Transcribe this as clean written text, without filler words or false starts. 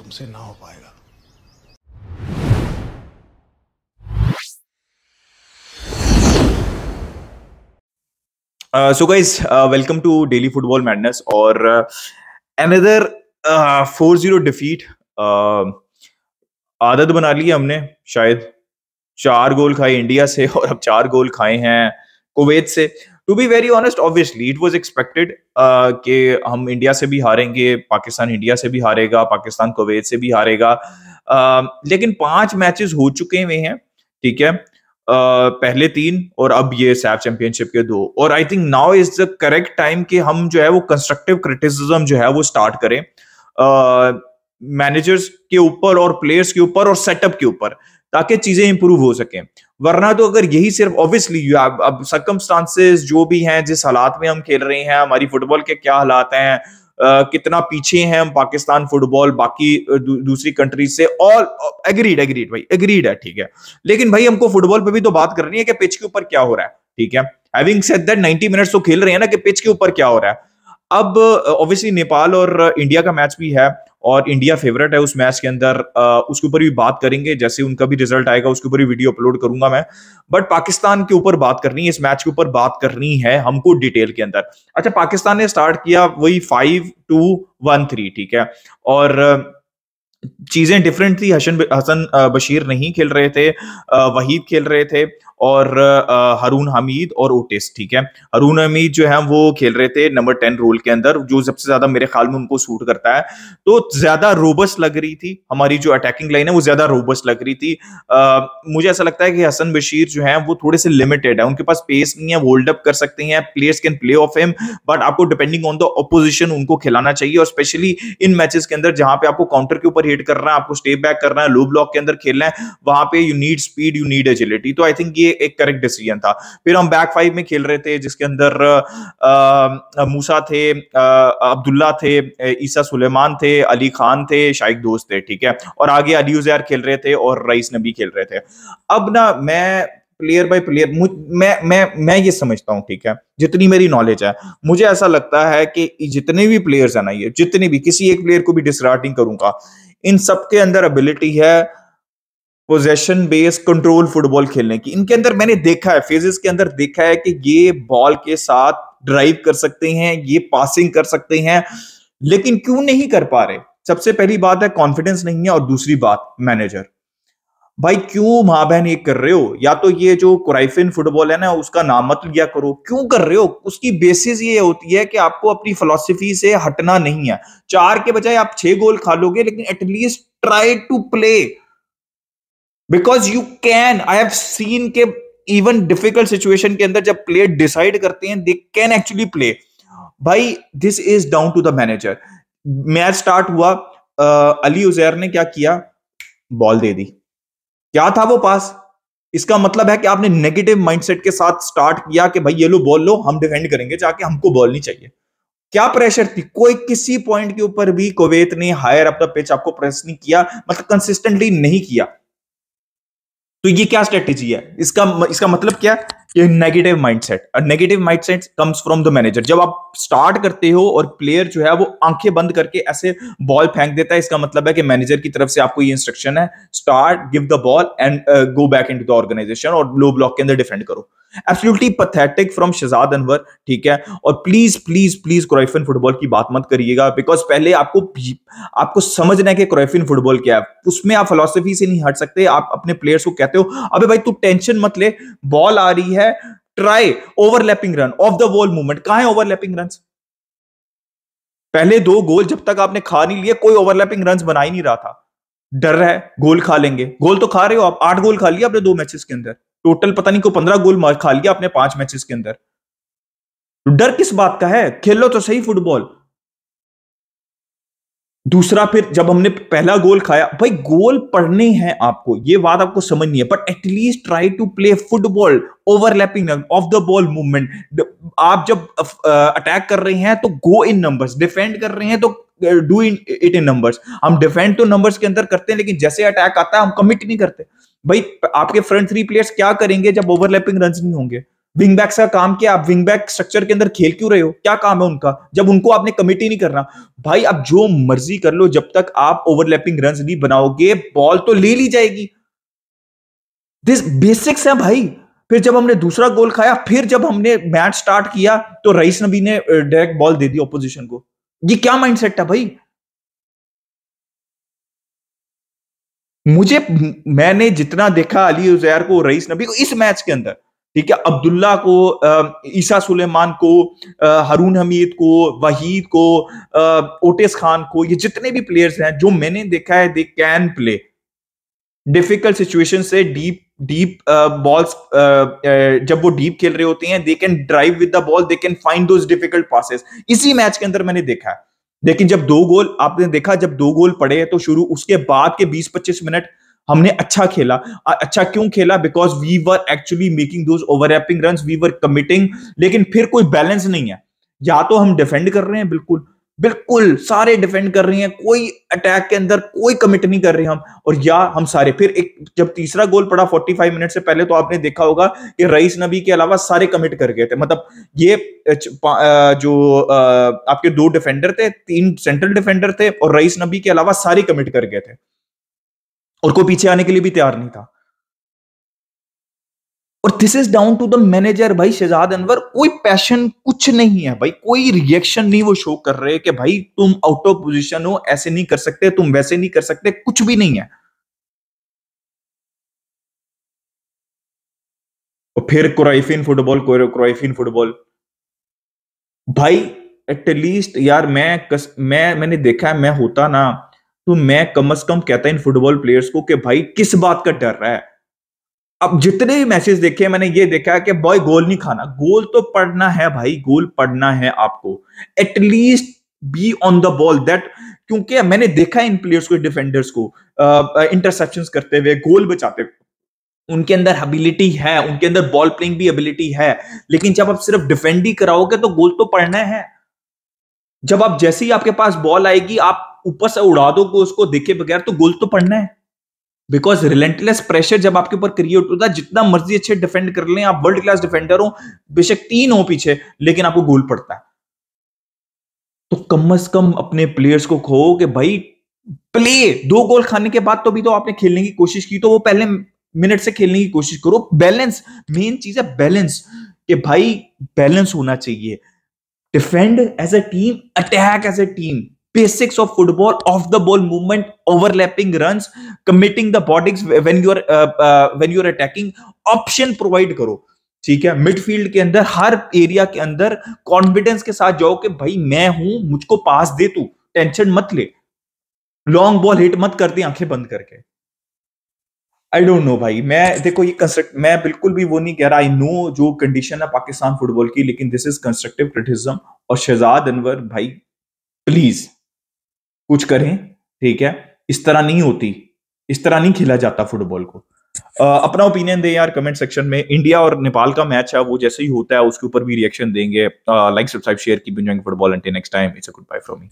तुमसे ना हो पाएगा। So guys, welcome to Daily Football Madness और another 4-0 defeat। आदत बना ली है हमने शायद। 4 गोल खाए इंडिया से और अब 4 गोल खाए हैं कुवैत से। To be very honest, obviously it was expected कि हम इंडिया से भी हारेंगे, पाकिस्तान इंडिया से भी हारेगा, पाकिस्तान कुवैत से भी हारेगा। लेकिन 5 मैचेस हो चुके हुए हैं, ठीक है। पहले 3 और अब ये सैफ चैंपियनशिप के 2, और I think now is the correct time कि हम जो है वो कंस्ट्रक्टिव क्रिटिसिज्म जो है वो स्टार्ट करें मैनेजर्स के ऊपर और प्लेयर्स के ऊपर और सेटअप के ऊपर, ताकि चीजें इंप्रूव हो सकें। वरना तो अगर यही सिर्फ ऑब्वियसली अब सर्कमस्टांसेस जो भी हैं, जिस हालात में हम खेल रहे हैं, हमारी फुटबॉल के क्या हालात हैं, कितना पीछे हैं हम पाकिस्तान फुटबॉल बाकी दूसरी कंट्रीज से, ऑल एग्रीड भाई, एग्रीड है, ठीक है। लेकिन भाई हमको फुटबॉल पे भी तो बात करनी है कि पिच के ऊपर क्या हो रहा है, ठीक है। हैविंग सेड दैट 90 मिनट्स तो खेल रहे हैं ना, कि पिच के ऊपर क्या हो रहा है। अब ऑब्वियसली नेपाल और इंडिया का मैच भी है और इंडिया फेवरेट है उस मैच के अंदर, उसके ऊपर भी बात करेंगे। जैसे उनका भी रिजल्ट आएगा उसके ऊपर भी वीडियो अपलोड करूंगा मैं। बट पाकिस्तान के ऊपर बात करनी है, इस मैच के ऊपर बात करनी है हमको डिटेल के अंदर। अच्छा, पाकिस्तान ने स्टार्ट किया वही 5-2-1-3, ठीक है। और चीजें डिफरेंट थी। हसन बशीर नहीं खेल रहे थे, वहीद खेल रहे थे और हारून हमीद और ओटिस, ठीक है। हारून हमीद जो है वो खेल रहे थे नंबर 10 रोल के अंदर, जो सबसे ज्यादा मेरे ख्याल में उनको सूट करता है। तो ज्यादा रोबस्ट लग रही थी हमारी जो अटैकिंग लाइन है, वो ज्यादा रोबस्ट लग रही थी। मुझे ऐसा लगता है कि हसन बशीर जो है वो थोड़े से लिमिटेड है, उनके पास पेस नहीं है, होल्ड अप कर सकते हैं, players can play of him, but आपको डिपेंडिंग ऑन द ऑपोजिशन उनको खिलाना चाहिए। और स्पेशली इन मैचेस के अंदर जहां पे आपको काउंटर के ऊपर हिट करना है, आपको स्टेप बैक करना है, लो ब्लॉक के अंदर खेलना है, वहां पे you need speed, you need agility. तो आई थिंक ये एक करेक्ट डिसीजन था। फिर हम बैक 5 में खेल रहे थे, जिसके अंदर मूसा थे, अब्दुल्ला थे, ईसा सुलेमान थे, अली खान थे, शाइक दोस्त थे, ठीक है। और आगे अली उजैर खेल रहे थे और रईस नबी खेल रहे थे। अब ना मैं प्लेयर बाय प्लेयर मैं ये समझता हूं, ठीक है, जितनी मेरी नॉलेज है, मुझे ऐसा लगता है कि जितने भी प्लेयर्स है ना, ये जितने भी, किसी एक प्लेयर को भी डिसरार्टिंग करूंगा, इन सबके अंदर एबिलिटी है पोजेशन बेस्ड कंट्रोल फुटबॉल खेलने की। इनके अंदर मैंने देखा है, फेजेस के अंदर देखा है कि ये बॉल के साथ ड्राइव कर सकते हैं, ये पासिंग कर सकते हैं, लेकिन क्यों नहीं कर पा रहे? सबसे पहली बात है कॉन्फिडेंस नहीं है, और दूसरी बात मैनेजर। भाई क्यों मां बहन ये कर रहे हो? या तो ये जो कुराइफिन फुटबॉल है ना, उसका नाम मत लिया करो। क्यों कर रहे हो? उसकी बेसिस ये होती है कि आपको अपनी फिलॉसफी से हटना नहीं है। 4 के बजाय आप 6 गोल खा लोगे, लेकिन at least try to play, because you can. I have seen के इवन डिफिकल्ट सिचुएशन के अंदर जब प्लेयर डिसाइड करते हैं, दे कैन एक्चुअली प्ले। भाई this is down to the manager. Match start हुआ, अली उजैर ने क्या किया? बॉल दे दी। क्या था वो पास? इसका मतलब है कि आपने नेगेटिव माइंडसेट के साथ स्टार्ट किया कि भाई ये लो बॉल लो, हम डिफेंड करेंगे जाके, हमको बॉल नहीं चाहिए। क्या प्रेशर थी? कोई किसी पॉइंट के ऊपर भी कुवैत ने हायर अप द पिच आपको प्रेस नहीं किया, मतलब कंसिस्टेंटली नहीं किया। तो ये क्या स्ट्रेटेजी है? इसका मतलब क्या? ये negative mindset. Negative mindset comes from the manager. जब आप स्टार्ट करते हो और प्लेयर जो है वो आंखें बंद करके ऐसे बॉल फेंक देता है, इसका मतलब है कि मैनेजर की तरफ से आपको ये इंस्ट्रक्शन है, start, give the ball and go back into the organisation और लो ब्लॉक के अंदर डिफेंड करो। Absolutely pathetic from Shahzad Anwar, ठीक है। और प्लीज प्लीज प्लीज क्रोएफियन फुटबॉल की बात मत करिएगा, बिकॉज पहले आपको समझना है कि क्रोएफियन फुटबॉल क्या है। उसमें आप फिलॉसफी से नहीं हट सकते। आप अपने प्लेयर्स को कहते हो, अबे भाई तू टेंशन मत ले, बॉल आ रही है, try overlapping run, of the wall movement. कहां है ओवरलैपिंग रन? पहले 2 गोल जब तक आपने खा नहीं लिए, कोई ओवरलैपिंग रन बना ही नहीं रहा था। डर है गोल खा लेंगे। गोल तो खा रहे हो आप, 8 गोल खा लिया आपने 2 मैचेस के अंदर। टोटल पता नहीं को 15 गोल खा लिया आपने 5 मैचेस के अंदर। डर किस बात का है? खेलो तो सही फुटबॉल। दूसरा, फिर जब हमने पहला गोल खाया, भाई गोल पढ़ने हैं आपको, ये बात आपको समझनी है, but at least try to play football, overlapping, off the ball movement. आप जब अटैक कर रहे हैं तो गो इन नंबर्स, डिफेंड कर रहे हैं तो डू इट इन नंबर्स। हम डिफेंड तो नंबर्स के अंदर करते हैं, लेकिन जैसे अटैक आता है हम कमिट नहीं करते। भाई आपके फ्रंट 3 प्लेयर्स क्या करेंगे जब ओवरलैपिंग रन नहीं होंगे? विंग बैक्स का काम क्या? आप विंग बैक स्ट्रक्चर के अंदर खेल क्यों रहे हो? क्या काम है उनका जब उनको आपने कमिट ही नहीं करना? भाई आप जो मर्जी कर लो, जब तक आप ओवरलैपिंग रन्स नहीं बनाओगे बॉल तो ले ली जाएगी। दिस बेसिक्स है भाई। फिर जब हमने दूसरा गोल खाया, फिर जब हमने मैच स्टार्ट किया तो रईस नबी ने डायरेक्ट बॉल दे दी ऑपोजिशन को। ये क्या माइंडसेट है भाई? मुझे मैंने जितना देखा अली उजैर को, रईस नबी को इस मैच के अंदर, ठीक है, अब्दुल्ला को, ईसा सुलेमान को, हारून हमीद को, वहीद को, ओटिस खान को, ये जितने भी प्लेयर्स हैं जो मैंने देखा है, they can play difficult situation से डीप डीप बॉल्स। जब वो डीप खेल रहे होते हैं, they can drive with the ball, they can find those difficult passes. इसी मैच के अंदर मैंने देखा है। लेकिन जब दो गोल आपने देखा, जब दो गोल पड़े तो शुरू उसके बाद के 20-25 मिनट हमने अच्छा खेला। अच्छा क्यों खेला? Because we were actually making those overlapping runs, we were committing. लेकिन फिर कोई बैलेंस नहीं है। या तो हम डिफेंड कर रहे हैं, बिल्कुल बिल्कुल सारे डिफेंड कर रहे हैं, कोई अटैक के अंदर कोई कमिट नहीं कर रहे हम, और या हम सारे फिर एक जब तीसरा गोल पड़ा 45 मिनट से पहले, तो आपने देखा होगा कि रईस नबी के अलावा सारे कमिट कर गए थे। मतलब ये जो आपके दो डिफेंडर थे, तीन सेंट्रल डिफेंडर थे, और रईस नबी के अलावा सारे कमिट कर गए थे, और कोई पीछे आने के लिए भी तैयार नहीं था। और this is down to the manager भाई शहजाद अनवर। कोई पैशन कुछ नहीं है भाई, कोई रिएक्शन नहीं वो शो कर रहे कि भाई तुम आउट ऑफ पोजीशन हो, ऐसे नहीं कर सकते, तुम वैसे नहीं कर सकते, कुछ भी नहीं है। और फिर क्राइफिन फुटबॉल, क्राइफिन फुटबॉल भाई। एटलीस्ट यार मैंने देखा है, मैं होता ना तो मैं कम से कम कहता इन फुटबॉल प्लेयर्स को कि भाई किस बात का डर रहा है। अब जितने भी मैचेस देखे मैंने ये देखा है कि बॉय गोल नहीं खाना, गोल तो पढ़ना है भाई, गोल पढ़ना है आपको। At least be on the ball that, क्योंकि मैंने देखा है इन प्लेयर्स को, डिफेंडर्स को इंटरसेप्शंस करते हुए, गोल बचाते हुए, उनके अंदर एबिलिटी है, उनके अंदर बॉल प्लेइंग भी एबिलिटी है। लेकिन जब आप सिर्फ डिफेंड ही कराओगे तो गोल तो पढ़ना है। जब आप जैसे ही आपके पास बॉल आएगी आप ऊपर से उड़ा दोगे उसको देखे बगैर, तो गोल तो पढ़ना है। बिकॉज रिलेंटलेस प्रेशर जब आपके ऊपर क्रिएट होता है, जितना मर्जी अच्छे डिफेंड कर लें, आप वर्ल्ड क्लास डिफेंडर हो, बेशक 3 हो पीछे, लेकिन आपको गोल पड़ता है। तो कम से कम अपने प्लेयर्स को कहो कि भाई प्ले, 2 गोल खाने के बाद तो भी तो आपने खेलने की कोशिश की, तो वो पहले मिनट से खेलने की कोशिश करो। बैलेंस मेन चीज है, बैलेंस, कि भाई बैलेंस होना चाहिए। Defend as a team, attack as a team. Basics of football: off the ball movement, overlapping runs, committing the bodies when you're attacking, option provide करो। ठीक है, मिडफील्ड के अंदर हर एरिया के अंदर कॉन्फिडेंस के साथ जाओ कि भाई मैं हूं, मुझको पास दे, तू टेंशन मत ले, लॉन्ग बॉल हिट मत कर दी आंखें बंद करके। आई डोंट नो भाई, मैं देखो ये कंस्ट्रक्ट, मैं बिल्कुल भी वो नहीं कह रहा, आई नो जो कंडीशन है पाकिस्तान फुटबॉल की, लेकिन दिस इज कंस्ट्रक्टिव क्रिटिसिज्म। और शहजाद अनवर भाई प्लीज कुछ करें, ठीक है, इस तरह नहीं होती, इस तरह नहीं खेला जाता फुटबॉल को। अपना ओपिनियन दे यार कमेंट सेक्शन में। इंडिया और नेपाल का मैच है, वो जैसे ही होता है उसके ऊपर भी रिएक्शन देंगे। Like subscribe share, keep enjoying football. Until next time, it's a good bye from me.